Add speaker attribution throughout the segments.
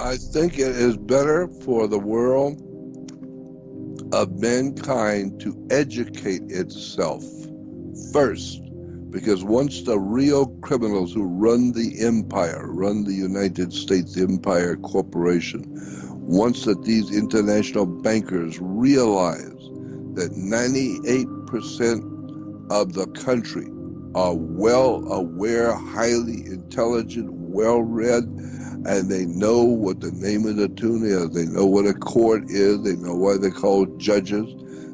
Speaker 1: I think it is better for the world of mankind to educate itself first, because once the real criminals who run the empire, run the United States Empire Corporation, once that these international bankers realize that 98% of the country are well aware, highly intelligent, well read, and they know what the name of the tune is. They know what a court is. They know why they're called judges.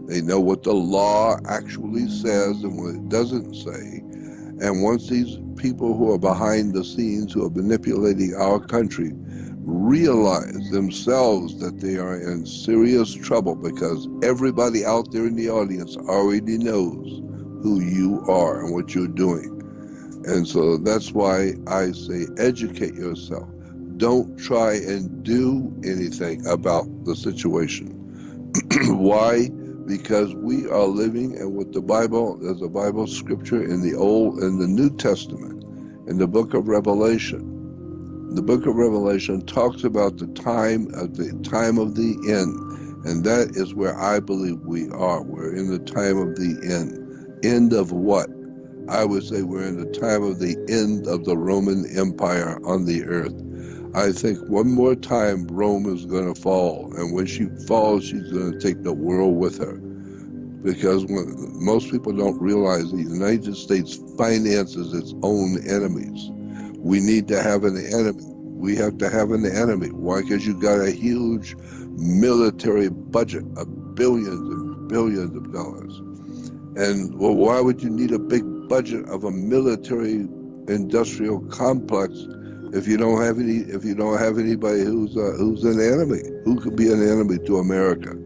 Speaker 1: They know what the law actually says and what it doesn't say. And once these people who are behind the scenes, who are manipulating our country, realize themselves that they are in serious trouble, because everybody out there in the audience already knows who you are and what you're doing. And so that's why I say educate yourself. Don't try and do anything about the situation. Why? Because we are living in what the Bible, there's a Bible scripture in the Old and the New Testament, in the book of Revelation. The book of Revelation talks about the time of the end. And that is where I believe we are. We're in the time of the end. End of what? I would say we're in the time of the end of the Roman Empire on the earth. I think one more time Rome is going to fall, and when she falls, she's going to take the world with her. Because most people don't realize the United States finances its own enemies. We need to have an enemy. We have to have an enemy. Why? Because you got a huge military budget of billions and billions of dollars. And well, why would you need a big budget of a military industrial complex if you don't have anybody who's an enemy? Who could be an enemy to America?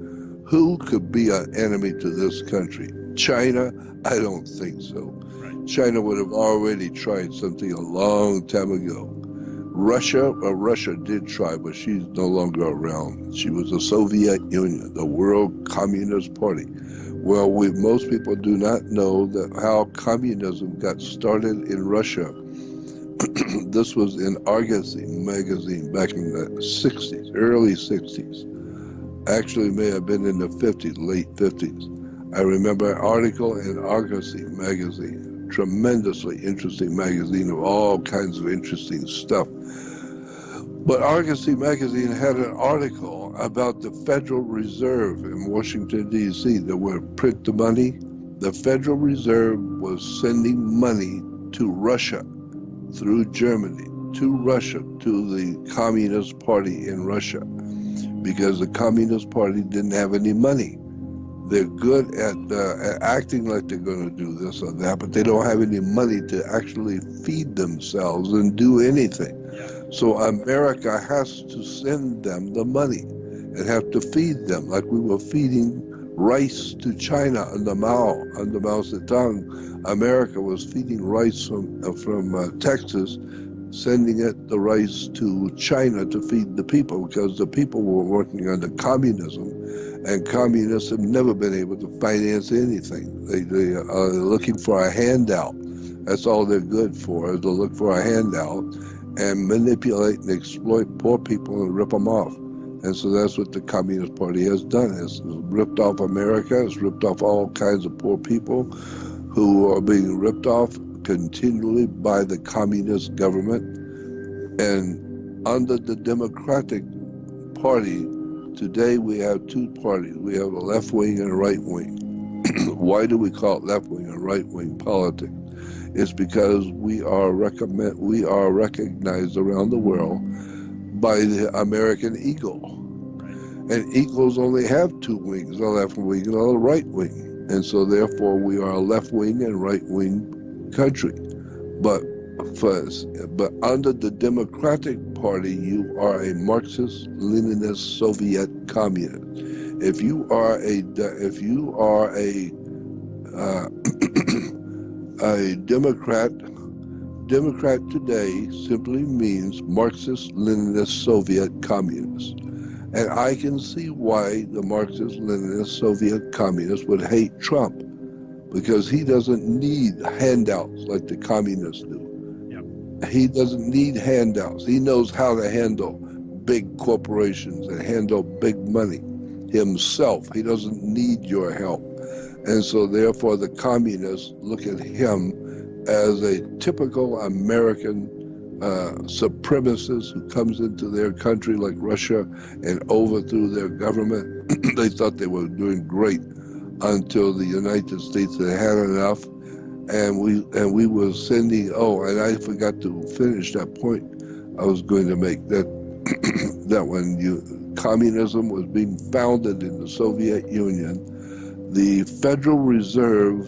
Speaker 1: Who could be an enemy to this country? China? I don't think so.
Speaker 2: Right.
Speaker 1: China would have already tried something a long time ago. Russia did try, but she's no longer around. She was the Soviet Union, the World Communist Party. Well, most people do not know that how communism got started in Russia. This was in Argosy magazine back in the 60s, early 60s. Actually, may have been in the 50s, late 50s. I remember an article in Argosy magazine, tremendously interesting magazine of all kinds of interesting stuff. But Argosy magazine had an article about the Federal Reserve in Washington, D.C. that would print the money. The Federal Reserve was sending money to Russia through Germany, to Russia, to the Communist Party in Russia, because the Communist Party didn't have any money. They're good at acting like they're going to do this or that, but they don't have any money to actually feed themselves and do anything. So America has to send them the money and have to feed them, like we were feeding rice to China under Mao Zedong. America was feeding rice from Texas, sending the rice to China to feed the people, because the people were working under communism, and communists have never been able to finance anything. They are looking for a handout. That's all they're good for, is to look for a handout and manipulate and exploit poor people and rip them off. And so that's what the Communist Party has done. It's ripped off America. It's ripped off all kinds of poor people who are being ripped off continually by the communist government. And under the Democratic Party, today we have two parties. We have a left wing and a right wing. Why do we call it left wing and right wing politics? It's because we are recognized around the world by the American eagle. And eagles only have two wings, a left wing and a right wing. And so therefore we are a left wing and right wing country. But under the Democratic Party, you are a Marxist-Leninist Soviet communist. If you are a Democrat today simply means Marxist-Leninist Soviet communist. And I can see why the Marxist-Leninist Soviet communists would hate Trump, because he doesn't need handouts like the communists do. He doesn't need handouts. He knows how to handle big corporations and handle big money himself. He doesn't need your help. And so therefore the communists look at him as a typical American supremacist who comes into their country like Russia and overthrew their government. They thought they were doing great until the United States had enough, and we were sending. Oh, and I forgot to finish that point I was going to make, that that when communism was being founded in the Soviet Union, the Federal Reserve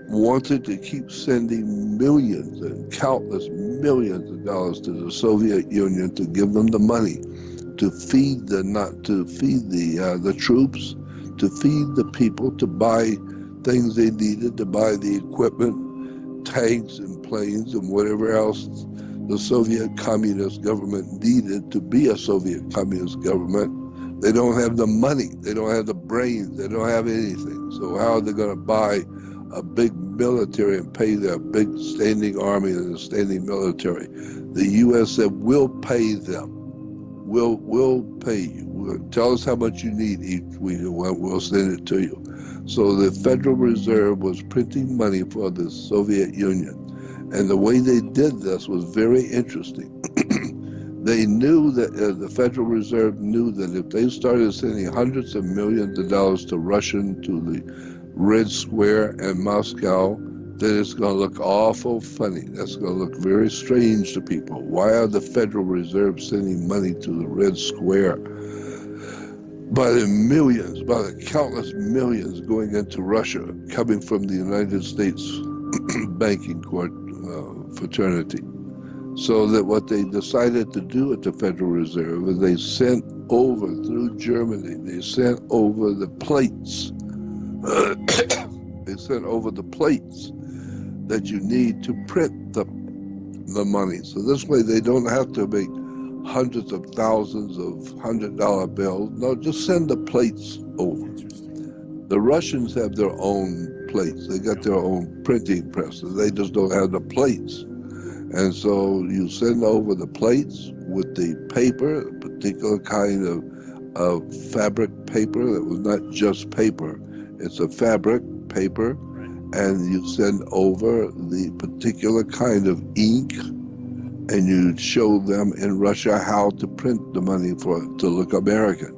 Speaker 1: wanted to keep sending millions and countless millions of dollars to the Soviet Union to give them the money to feed the troops, to feed the people, to buy things they needed, to buy the equipment, tanks and planes and whatever else the Soviet Communist government needed to be a Soviet Communist government. They don't have the money, they don't have the brains, they don't have anything. So how are they going to buy a big military and pay their big standing army and a standing military? The U.S. said, we'll pay them. We'll pay you. Tell us how much you need each week and we'll send it to you. So the Federal Reserve was printing money for the Soviet Union. And the way they did this was very interesting. They knew that the Federal Reserve knew that if they started sending hundreds of millions of dollars to Russia, to the Red Square and Moscow, then it's going to look awful funny. That's going to look very strange to people. Why are the Federal Reserve sending money to the Red Square? By the millions, by the countless millions going into Russia, coming from the United States banking fraternity. So that what they decided to do at the Federal Reserve is they sent over, through Germany, they sent over the plates. They sent over the plates that you need to print the money. So this way they don't have to make hundreds of thousands of $100 bills. No, just send the plates over. The Russians have their own plates. They got their own printing presses. They just don't have the plates. And so you send over the plates with the paper, a particular kind of fabric paper that was not just paper. It's a fabric paper, and you send over the particular kind of ink, and you show them in Russia how to print the money to look American.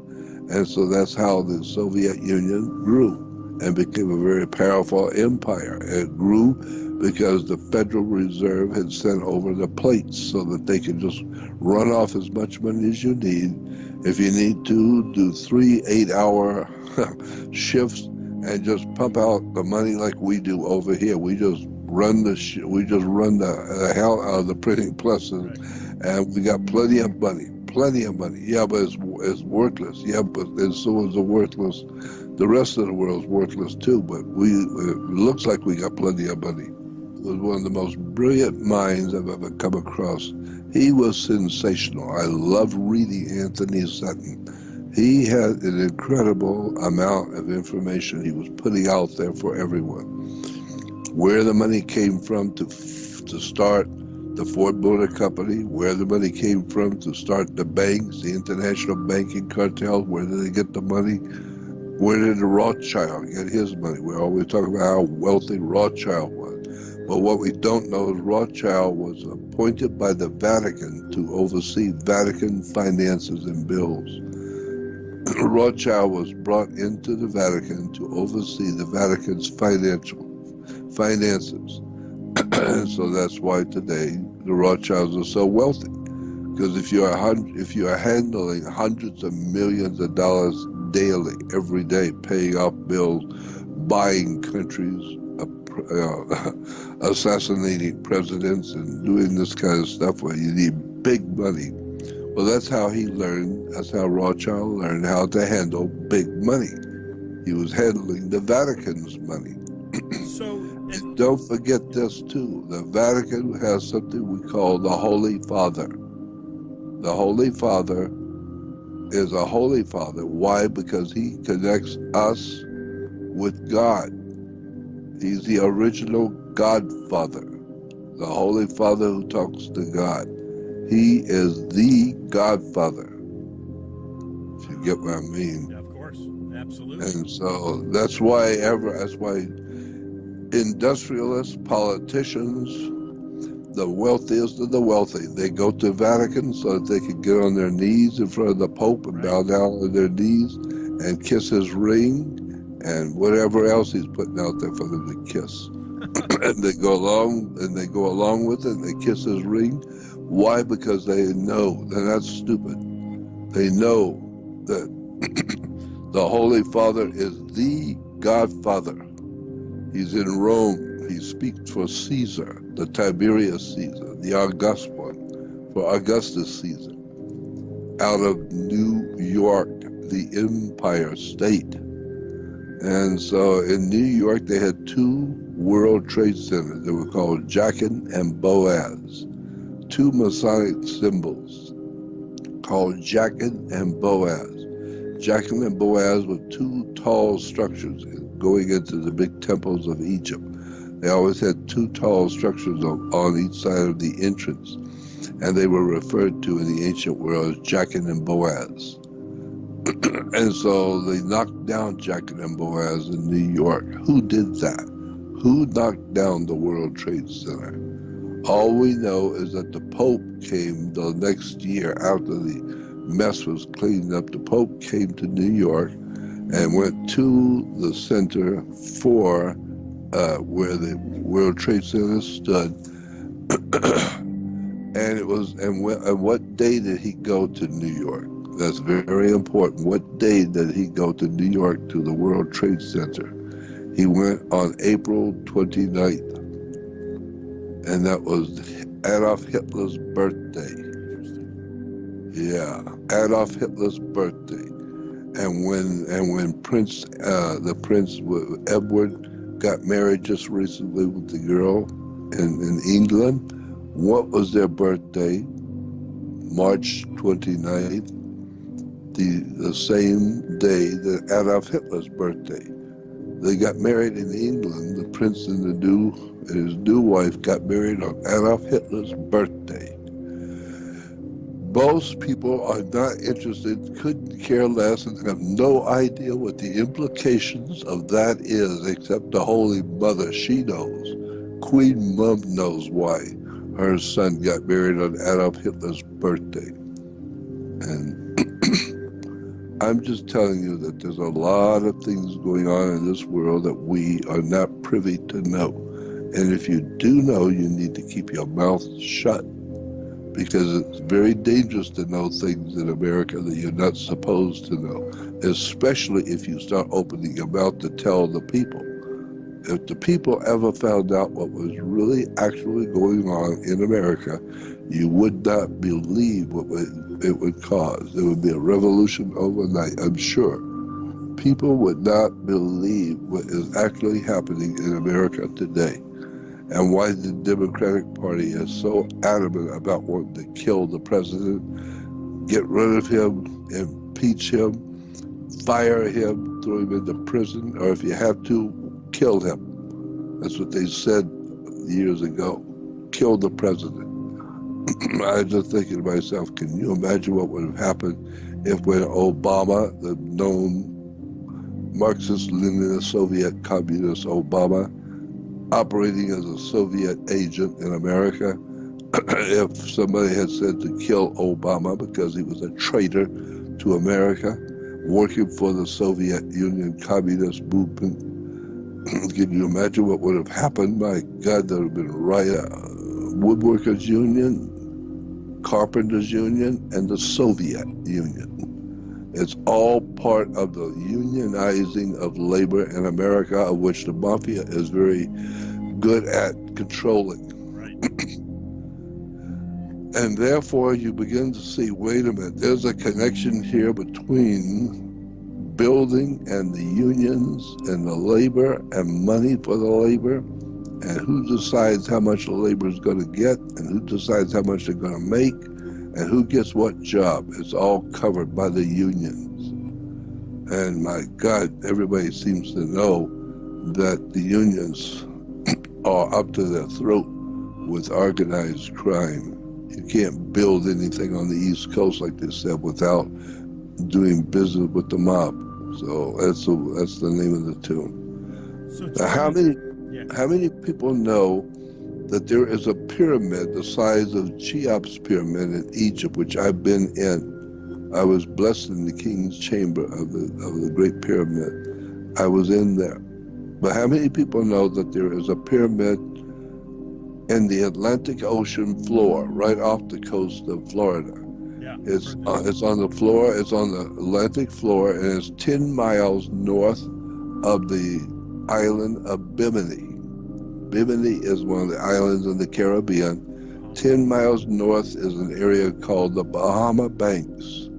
Speaker 1: And so that's how the Soviet Union grew and became a very powerful empire. It grew because the Federal Reserve had sent over the plates so that they could just run off as much money as you need. If you need to, do 3 8-hour shifts and just pump out the money like we do over here. We just run the hell out of the printing presses, and we got plenty of money. Yeah, but it's worthless. Yeah, but so is the rest of the world's worthless too. But it looks like we got plenty of money. He was one of the most brilliant minds I've ever come across. He was sensational. I love reading Anthony Sutton. He had an incredible amount of information he was putting out there for everyone. Where the money came from to start the Ford Motor Company, where the money came from to start the banks, the international banking cartel, where did they get the money? Where did the Rothschild get his money? We're always talking about how wealthy Rothschild was. But what we don't know is Rothschild was appointed by the Vatican to oversee Vatican finances and bills. Rothschild was brought into the Vatican to oversee the Vatican's finances. And so that's why today the Rothschilds are so wealthy. Because if you are handling hundreds of millions of dollars daily, every day, paying off bills, buying countries, assassinating presidents, and doing this kind of stuff where you need big money. Well, that's how he learned, that's how Rothschild learned how to handle big money. He was handling the Vatican's money. And don't forget this too, the Vatican has something we call the Holy Father. The Holy Father is a Holy Father. Why? Because he connects us with God. He's the original Godfather, the Holy Father who talks to God. He is the Godfather. If you get what I mean.
Speaker 2: Of course, absolutely.
Speaker 1: And so that's why industrialists, politicians, the wealthiest of the wealthy, they go to Vatican so that they can get on their knees in front of the Pope and bow down on their knees and kiss his ring and whatever else he's putting out there for them to kiss. And they go along with it and they kiss his ring. Why? Because they know, they're not stupid. They know that the Holy Father is the Godfather. He's in Rome. He speaks for Caesar, the Tiberius Caesar, the August one, for Augustus Caesar, out of New York, the Empire State. And so in New York, they had two World Trade Centers. They were called Jachin and Boaz, two Masonic symbols called Jachin and Boaz. Jachin and Boaz were two tall structures going into the big temples of Egypt. They always had two tall structures on each side of the entrance, and they were referred to in the ancient world as Jachin and Boaz. And so they knocked down Jachin and Boaz in New York. Who did that? Who knocked down the World Trade Center? All we know is that the Pope came the next year after the mess was cleaned up. The Pope came to New York and went to the center for where the World Trade Center stood. And what day did he go to New York? That's very important. What day did he go to New York to the World Trade Center? He went on April 29th. And that was Adolf Hitler's birthday. Yeah, Adolf Hitler's birthday. And when Prince Edward got married just recently with the girl in England, what was their birthday? March 29th, the same day that Adolf Hitler's birthday. They got married in England. The prince and his new wife got married on Adolf Hitler's birthday. Most people are not interested, couldn't care less, and have no idea what the implications of that is, except the Holy Mother. She knows. Queen Mum knows why her son got married on Adolf Hitler's birthday. And I'm just telling you that there's a lot of things going on in this world that we are not privy to know. And if you do know, you need to keep your mouth shut, because it's very dangerous to know things in America that you're not supposed to know, especially if you start opening your mouth to tell the people. If the people ever found out what was really actually going on in America, you would not believe what it would cause. There would be a revolution overnight, I'm sure. People would not believe what is actually happening in America today, and why the Democratic Party is so adamant about wanting to kill the president, get rid of him, impeach him, fire him, throw him into prison, or if you have to, kill him. That's what they said years ago. Kill the president. I was just thinking to myself, can you imagine what would have happened if when Obama, the known Marxist-Leninist Soviet communist Obama, operating as a Soviet agent in America, if somebody had said to kill Obama because he was a traitor to America, working for the Soviet Union communist movement, can you imagine what would have happened? My God, there would have been riot. Woodworkers Union, Carpenters Union, and the Soviet Union. It's all part of the unionizing of labor in America, of which the mafia is very good at controlling.
Speaker 2: Right.
Speaker 1: And therefore, you begin to see, wait a minute, there's a connection here between building and the unions and the labor and money for the labor, and who decides how much the labor is going to get, and who decides how much they're going to make, and who gets what job. It's all covered by the unions. And my God, everybody seems to know that the unions are up to their throat with organized crime. You can't build anything on the East Coast, like they said, without doing business with the mob. So that's the name of the tune.
Speaker 2: So
Speaker 1: Now, how many people know that there is a pyramid the size of Cheops Pyramid in Egypt, which I've been in? I was blessed in the king's chamber of the Great Pyramid. I was in there. But how many people know that there is a pyramid in the Atlantic Ocean floor, right off the coast of Florida?
Speaker 2: Yeah,
Speaker 1: it's on the floor. It's on the Atlantic floor, and it's 10 miles north of the island of Bimini. Bimini is one of the islands in the Caribbean. 10 miles north is an area called the Bahama Banks.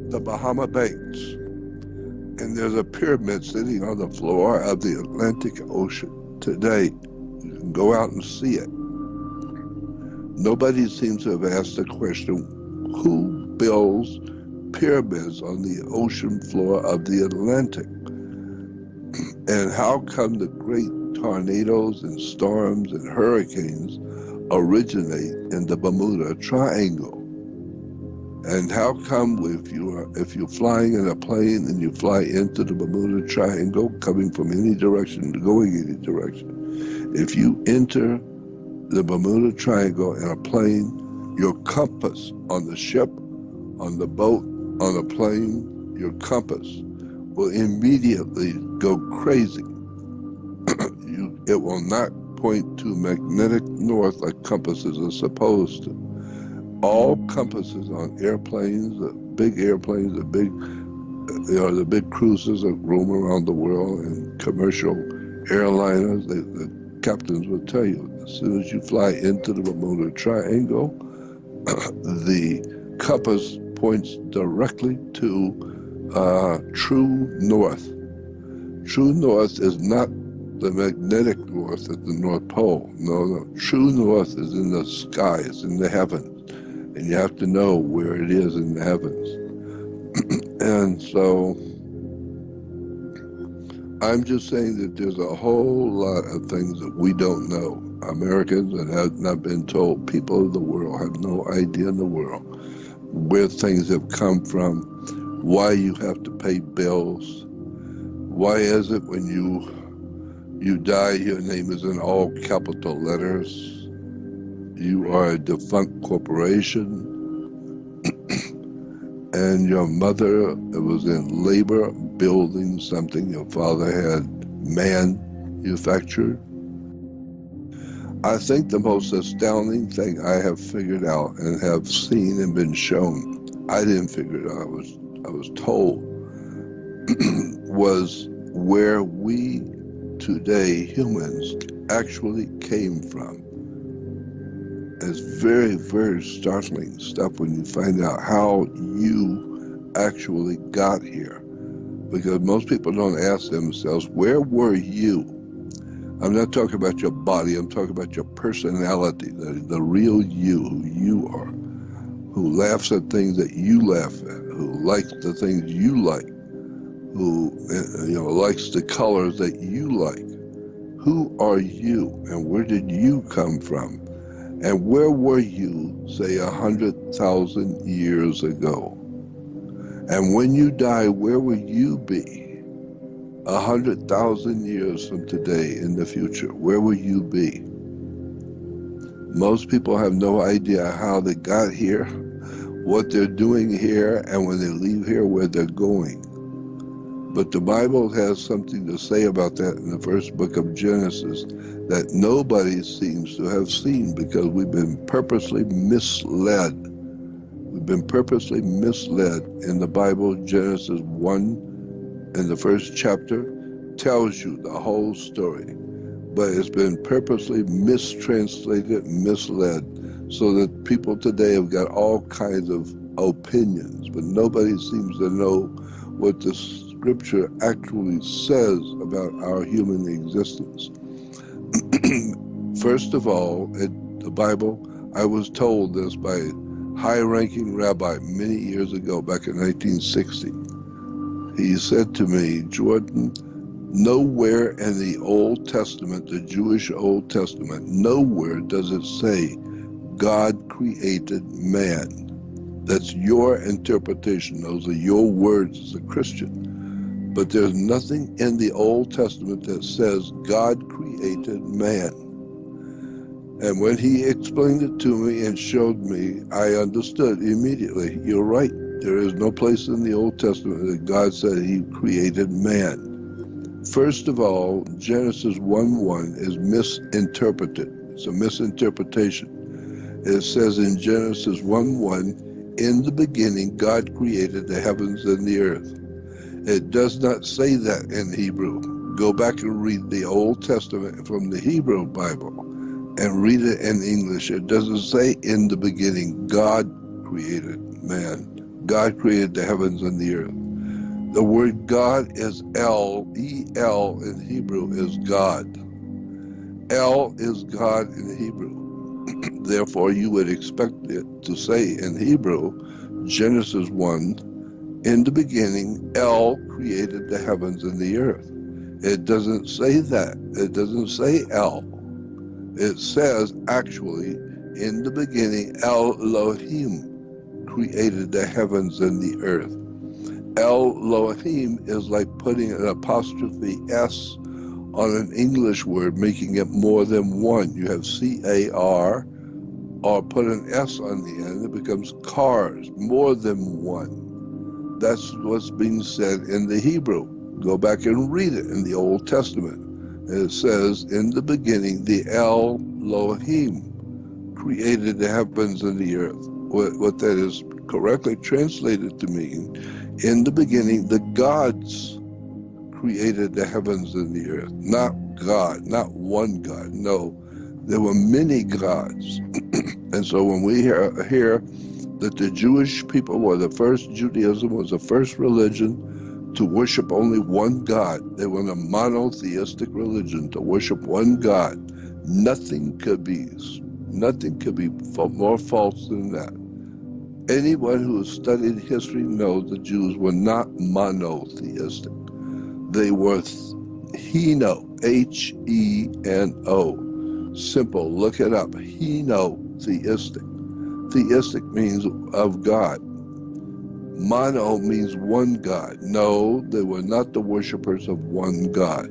Speaker 1: The Bahama Banks. And there's a pyramid sitting on the floor of the Atlantic Ocean today. You can go out and see it. Nobody seems to have asked the question, who builds pyramids on the ocean floor of the Atlantic? And how come the great tornadoes and storms and hurricanes originate in the Bermuda Triangle? And how come if you're flying in a plane and you fly into the Bermuda Triangle, coming from any direction, going any direction, if you enter the Bermuda Triangle in a plane, your compass on the ship, on the boat, on a plane, your compass will immediately go crazy. It will not point to magnetic north like compasses are supposed to. All compasses on airplanes, the big airplanes, the big cruisers that roam around the world, and commercial airliners, the captains will tell you, as soon as you fly into the Bermuda Triangle, the compass points directly to true north. True north is not the magnetic north at the North Pole. No. True north is in the sky, it's in the heavens. And you have to know where it is in the heavens. And so I'm just saying that there's a whole lot of things that we don't know. Americans that have not been told, people of the world have no idea in the world where things have come from, why you have to pay bills. Why is it when you die, your name is in all capital letters? You are a defunct corporation, and your mother was in labor building something your father had manufactured. I think the most astounding thing I have figured out and have seen and been shown, I didn't figure it out, I was told, was where we today, humans, actually came from. It's very, very startling stuff when you find out how you actually got here. Because most people don't ask themselves, where were you? I'm not talking about your body, I'm talking about your personality, the real you, who you are, who laughs at things that you laugh at, who likes the things you like, who likes the colors that you like. Who are you, and where did you come from? And where were you, say, 100,000 years ago? And when you die, where will you be 100,000 years from today in the future? Where will you be? Most people have no idea how they got here, what they're doing here, and when they leave here, where they're going. But the Bible has something to say about that in the first book of Genesis that nobody seems to have seen, because we've been purposely misled. We've been purposely misled. In the Bible, Genesis 1, in the first chapter, tells you the whole story. But it's been purposely mistranslated, misled, so that people today have got all kinds of opinions, but nobody seems to know what the Scripture actually says about our human existence. First of all, in the Bible, I was told this by a high-ranking rabbi many years ago, back in 1960. He said to me, Jordan, Nowhere in the Old Testament, the Jewish Old Testament, nowhere does it say God created man. That's your interpretation. Those are your words as a Christian. But there's nothing in the Old Testament that says God created man. And when he explained it to me and showed me, I understood immediately. You're right. There is no place in the Old Testament that God said he created man. First of all, Genesis 1:1 is misinterpreted. It's a misinterpretation. It says in Genesis 1:1, in the beginning, God created the heavens and the earth. It does not say that in Hebrew. Go back and read the Old Testament from the Hebrew Bible and read it in English. It doesn't say in the beginning, God created man. God created the heavens and the earth. The word God is El. E-L in Hebrew is God. El is God in Hebrew. Therefore, you would expect it to say in Hebrew, Genesis 1, in the beginning, El created the heavens and the earth. It doesn't say that. It doesn't say El. It says, actually, in the beginning, Elohim created the heavens and the earth. Elohim is like putting an apostrophe S on an English word, making it more than one. You have C-A-R, or put an S on the end, it becomes cars, more than one. That's what's being said in the Hebrew. Go back and read it in the Old Testament. It says, in the beginning, the Elohim created the heavens and the earth. What that is correctly translated to mean, in the beginning, the gods created the heavens and the earth. Not God, not one God. No, there were many gods. And so when we hear that the Jewish people were the first, Judaism was the first religion to worship only one God. They were a monotheistic religion to worship one God. Nothing could be more false than that. Anyone who has studied history knows the Jews were not monotheistic. They were Heno, H-E-N-O. Simple, look it up. Henotheistic. Theistic means of God. Mono means one God. No, they were not the worshipers of one God.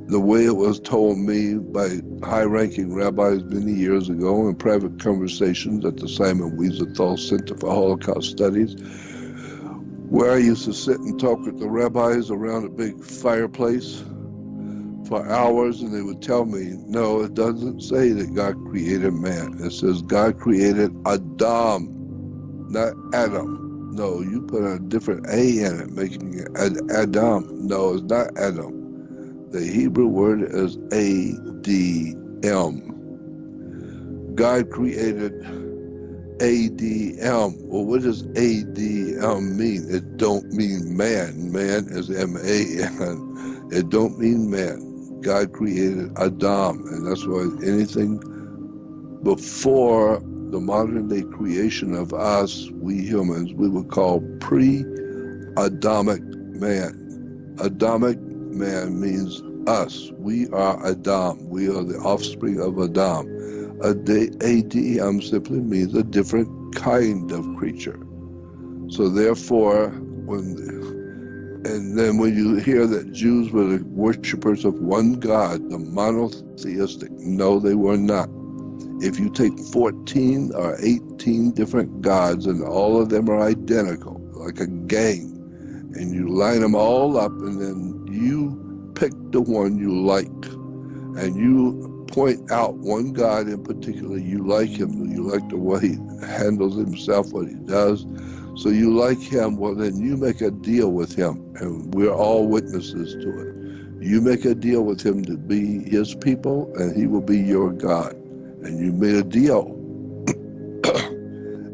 Speaker 1: The way it was told me by high-ranking rabbis many years ago in private conversations at the Simon Wiesenthal Center for Holocaust Studies, where I used to sit and talk with the rabbis around a big fireplace for hours, and they would tell me, no, it doesn't say that God created man. It says God created Adam, not Adam. No, you put a different A in it, making it Adam. No, it's not Adam. The Hebrew word is A-D-M. God created A-D-M. Well, what does A-D-M mean? It don't mean man. Man is M-A-N. It don't mean man. God created Adam, and that's why anything before the modern day creation of us, we humans, we would call pre-Adamic man. Adamic man means us. We are Adam. We are the offspring of Adam. ADM simply means a different kind of creature. So therefore, then when you hear that Jews were the worshippers of one God, the monotheistic, no, they were not. If you take 14 or 18 different gods and all of them are identical, like a gang, and you line them all up, and then you pick the one you like, and you point out one God in particular, you like him, you like the way he handles himself, what he does, so you like him, well then you make a deal with him, and we're all witnesses to it. You make a deal with him to be his people, and he will be your God. And you made a deal.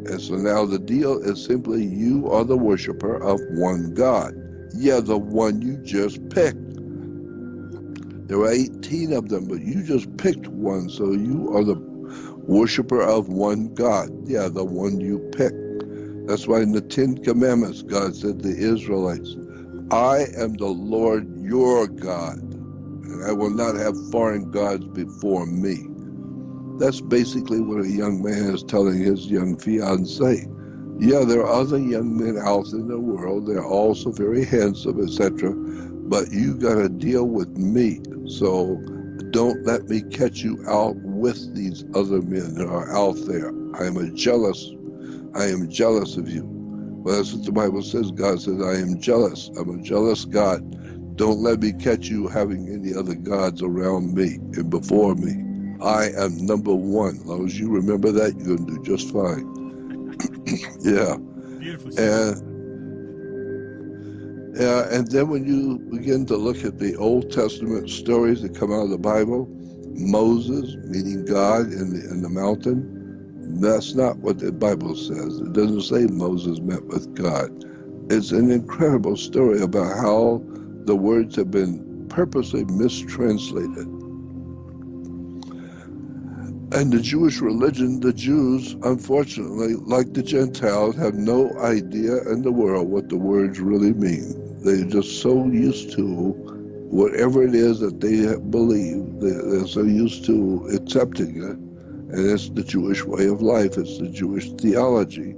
Speaker 1: And so now the deal is simply you are the worshiper of one God. Yeah, the one you just picked. There were 18 of them, but you just picked one, so you are the worshiper of one God. Yeah, the one you picked. That's why in the 10 Commandments, God said to the Israelites, I am the Lord your God, and I will not have foreign gods before me. That's basically what a young man is telling his young fiancée. Yeah, there are other young men out in the world. They're also very handsome, etc. But you got to deal with me. So don't let me catch you out with these other men that are out there. I am jealous of you. Well, that's what the Bible says. God says, I am jealous. I'm a jealous God. Don't let me catch you having any other gods around me and before me. I am number one. As long as you remember that, you're going to do just fine. Yeah.
Speaker 2: Beautiful.
Speaker 1: And then when you begin to look at the Old Testament stories that come out of the Bible, Moses meeting God in the mountain, that's not what the Bible says. It doesn't say Moses met with God. It's an incredible story about how the words have been purposely mistranslated. And the Jewish religion, the Jews, unfortunately, like the Gentiles, have no idea in the world what the words really mean. They're just so used to whatever it is that they believe. They're so used to accepting it. And it's the Jewish way of life. It's the Jewish theology.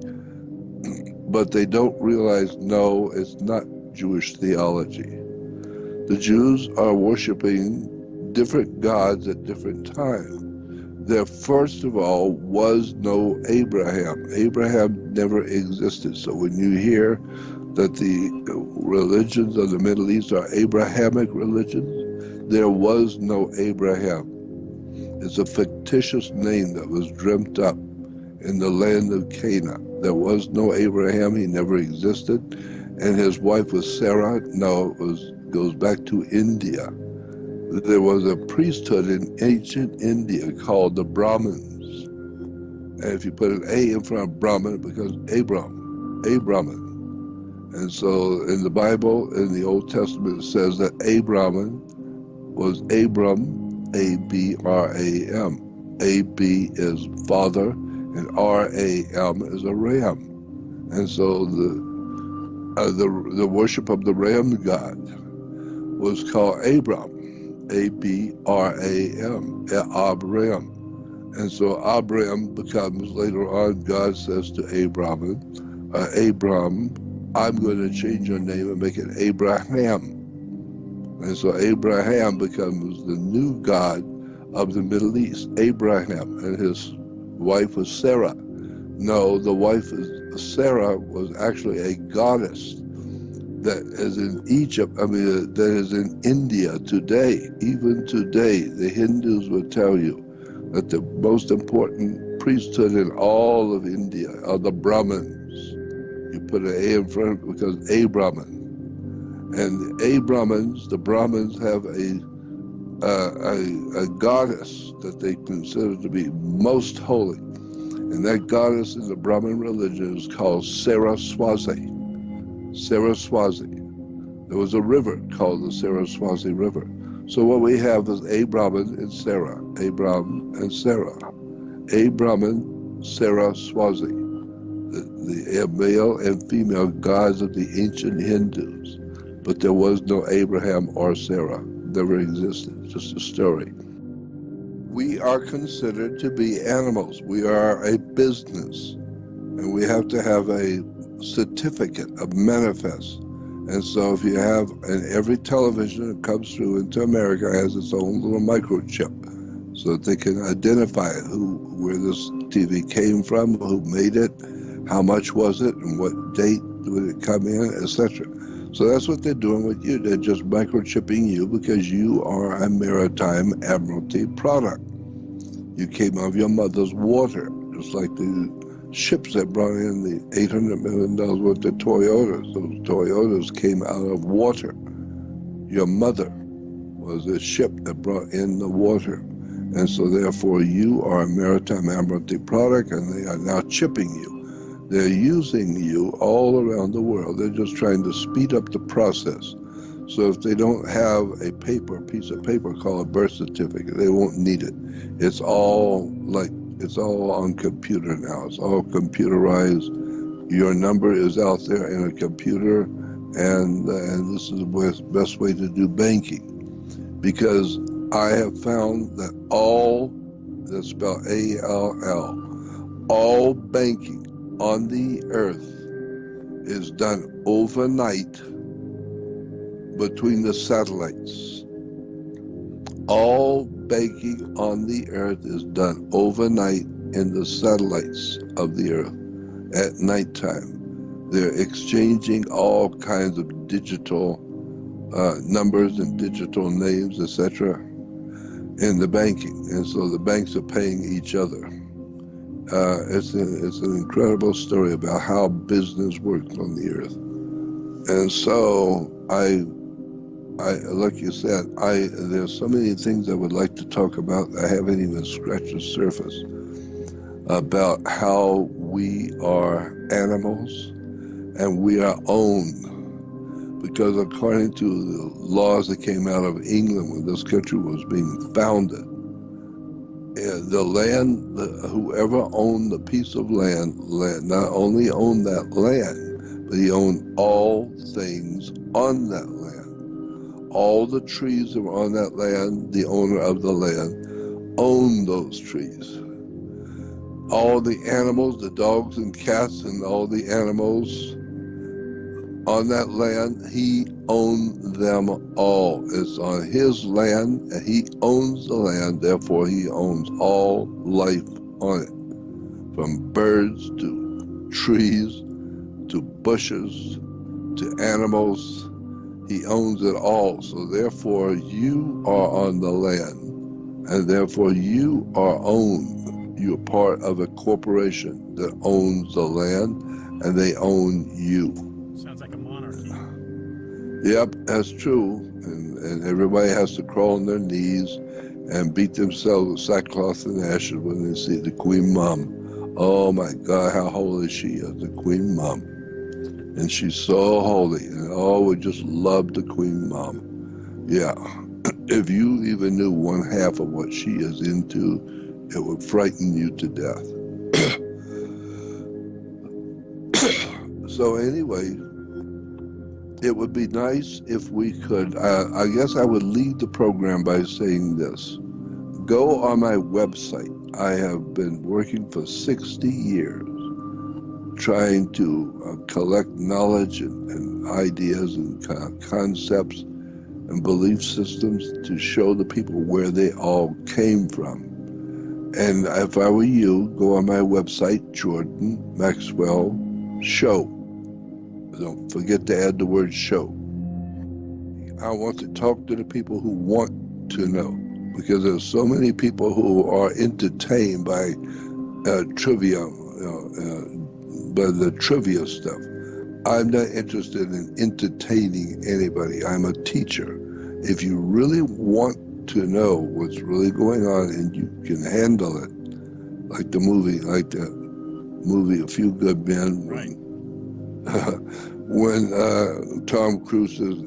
Speaker 1: But they don't realize, no, it's not Jewish theology. The Jews are worshiping different gods at different times. There, first of all, was no Abraham. Abraham never existed. So when you hear that the religions of the Middle East are Abrahamic religions, there was no Abraham. It's a fictitious name that was dreamt up in the land of Canaan. There was no Abraham. He never existed. And his wife was Sarah. No, it goes back to India. There was a priesthood in ancient India called the Brahmins. And if you put an A in front of Brahmin, it becomes Abrahman. And so in the Bible, in the Old Testament, it says that Abraham was Abram, A-B-R-A-M. A-B is father, and R-A-M is a ram. And so the worship of the ram god was called Abram. A-B-R-A-M, Abram. And so Abram becomes, later on, God says to Abram, I'm going to change your name and make it Abraham. And so Abraham becomes the new God of the Middle East, Abraham, and his wife was Sarah. No, the wife of Sarah was actually a goddess that is in Egypt, that is in India today. Even today, the Hindus will tell you that the most important priesthood in all of India are the Brahmins. You put an A in front of it because A-Brahman. And the Brahmins have a goddess that they consider to be most holy. And that goddess in the Brahmin religion is called Saraswati. Saraswati. There was a river called the Saraswati River. So what we have is Abram and Sarah. Abram and Sarah. Abram and Saraswati. The male and female gods of the ancient Hindus. But there was no Abraham or Sarah. Never existed. Just a story. We are considered to be animals. We are a business. And we have to have a certificate, a manifest. And so if you have, and every television that comes through into America has its own little microchip so that they can identify where this TV came from, who made it, how much was it, and what date would it come in, etc. So that's what they're doing with you. They're just microchipping you because you are a maritime admiralty product. You came out of your mother's water, just like the ships that brought in the $800 million worth of Toyotas. Those Toyotas came out of water. Your mother was a ship that brought in the water. And so therefore you are a maritime admiralty product, and they are now chipping you. They're using you all around the world. They're just trying to speed up the process. So if they don't have a piece of paper called a birth certificate, they won't need it. It's all on computer now. It's all computerized. Your number is out there in a computer, and this is the best way to do banking, because I have found that that's spelled ALL, all banking on the earth is done overnight between the satellites. All banking on the earth is done overnight in the satellites of the earth at nighttime. They're exchanging all kinds of digital numbers and digital names, etc., in the banking, and so the banks are paying each other. It's an incredible story about how business works on the earth. And so I like you said, there's so many things I would like to talk about. I haven't even scratched the surface about how we are animals and we are owned. Because according to the laws that came out of England when this country was being founded, the land, whoever owned the piece of land not only owned that land, but he owned all things on that land. All the trees that were on that land, the owner of the land owned those trees. All the animals, the dogs and cats and all the animals on that land, he owned them all. It's on his land, and he owns the land, therefore he owns all life on it. From birds to trees to bushes to animals, he owns it all. So therefore you are on the land, and therefore you are owned. You're part of a corporation that owns the land, and they own you.
Speaker 2: Sounds like a monarchy.
Speaker 1: Yep, that's true. And everybody has to crawl on their knees and beat themselves with sackcloth and ashes when they see the Queen Mom. Oh my God, how holy she is, the Queen Mom. And she's so holy. And we just love the Queen Mom. Yeah. If you even knew one half of what she is into, it would frighten you to death. So anyway, it would be nice if we could, I guess I would lead the program by saying this. Go on my website. I have been working for 60 years trying to collect knowledge and ideas and concepts and belief systems to show the people where they all came from. And if I were you, go on my website, Jordan Maxwell Show. Don't forget to add the word show. I want to talk to the people who want to know, because there's so many people who are entertained by trivia, by the trivia stuff. I'm not interested in entertaining anybody. I'm a teacher. If you really want to know what's really going on and you can handle it, like the movie A Few Good Men.
Speaker 2: Right.
Speaker 1: When Tom Cruise and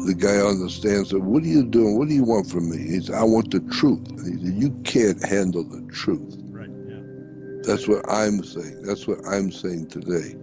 Speaker 1: the guy on the stand said, "What are you doing? What do you want from me?" He said, "I want the truth." And he said, "You can't handle the truth."
Speaker 2: Right. Yeah.
Speaker 1: That's what I'm saying. That's what I'm saying today.